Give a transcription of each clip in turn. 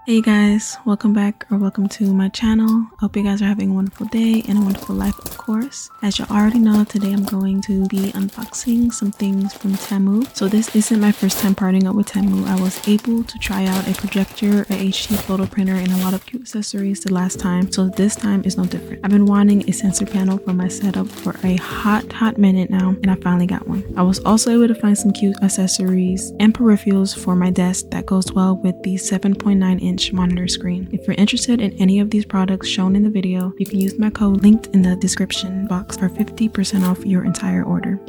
Hey guys, welcome back or welcome to my channel. Hope you guys are having a wonderful day and a wonderful life, of course. As you already know, today I'm going to be unboxing some things from Temu. So this isn't my first time partnering up with Temu. I was able to try out a projector, a HD photo printer, and a lot of cute accessories the last time. So this time is no different. I've been wanting a sensor panel for my setup for a hot minute now, and I finally got one. I was also able to find some cute accessories and peripherals for my desk that goes well with the 7.9-inch monitor screen. If you're interested in any of these products shown in the video, you can use my code linked in the description box for 50% off your entire order.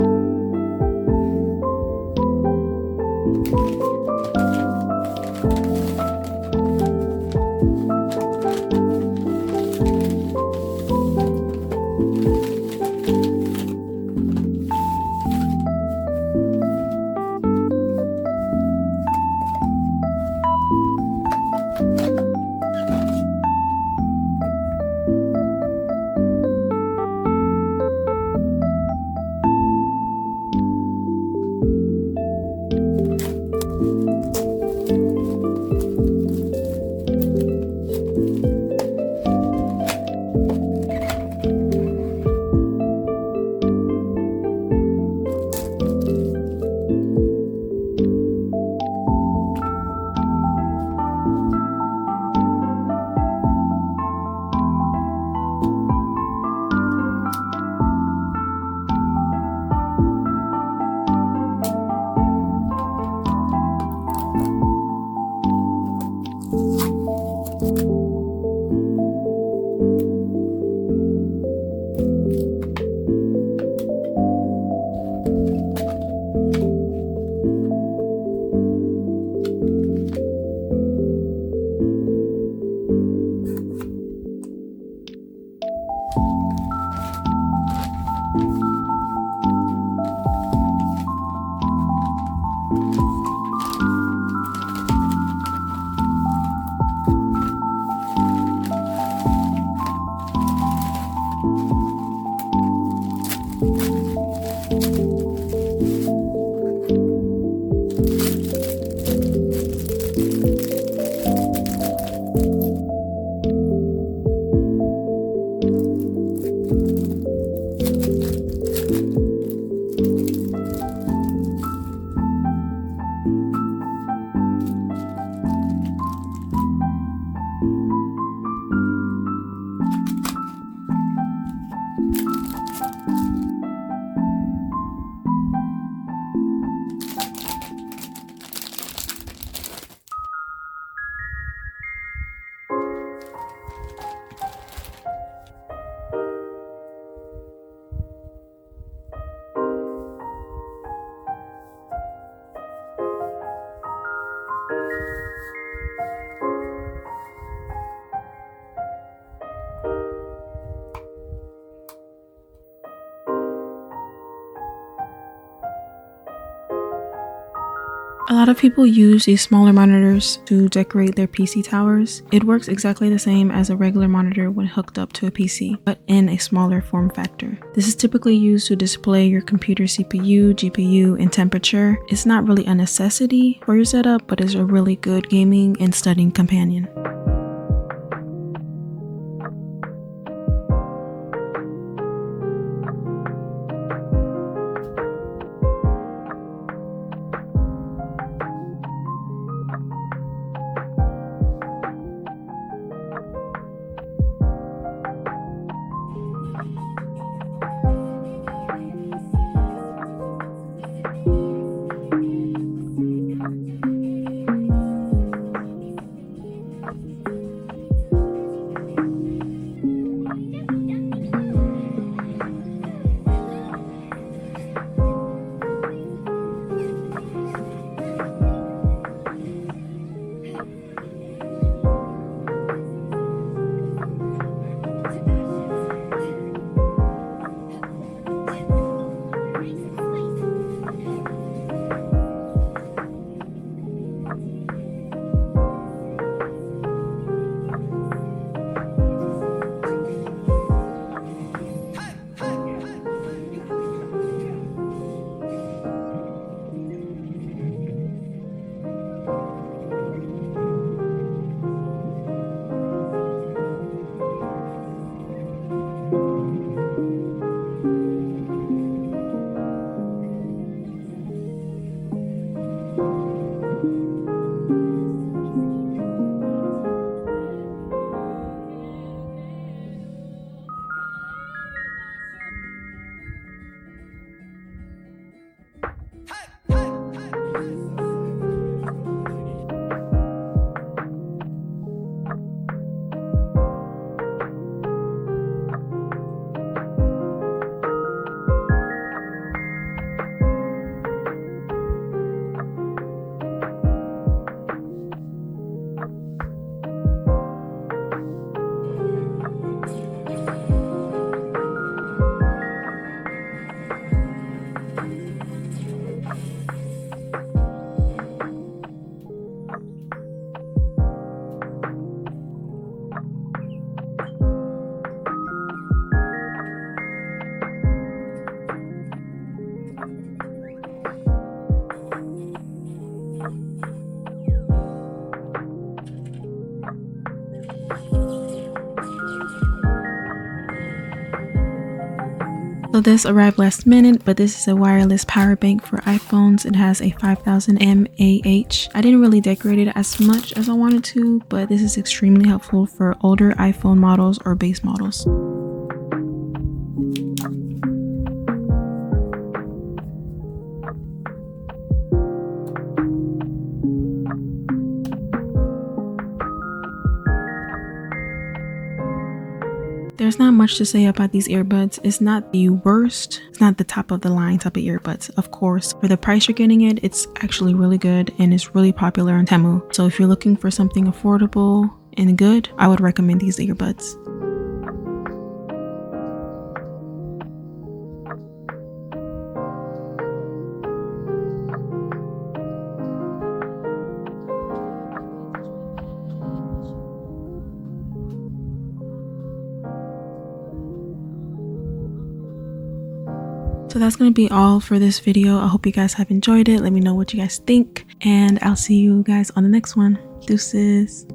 A lot of people use these smaller monitors to decorate their PC towers. It works exactly the same as a regular monitor when hooked up to a PC, but in a smaller form factor. This is typically used to display your computer CPU, GPU, and temperature. It's not really a necessity for your setup, but it's a really good gaming and studying companion. So this arrived last minute, but this is a wireless power bank for iPhones. It has a 5000 mAh. I didn't really decorate it as much as I wanted to, but this is extremely helpful for older iPhone models or base models. There's not much to say about these earbuds. It's not the worst. It's not the top of the line type of earbuds. Of course, for the price you're getting it, it's actually really good and it's really popular on Temu. So if you're looking for something affordable and good, I would recommend these earbuds. So that's going to be all for this video. I hope you guys have enjoyed it. Let me know what you guys think, and I'll see you guys on the next one. Deuces.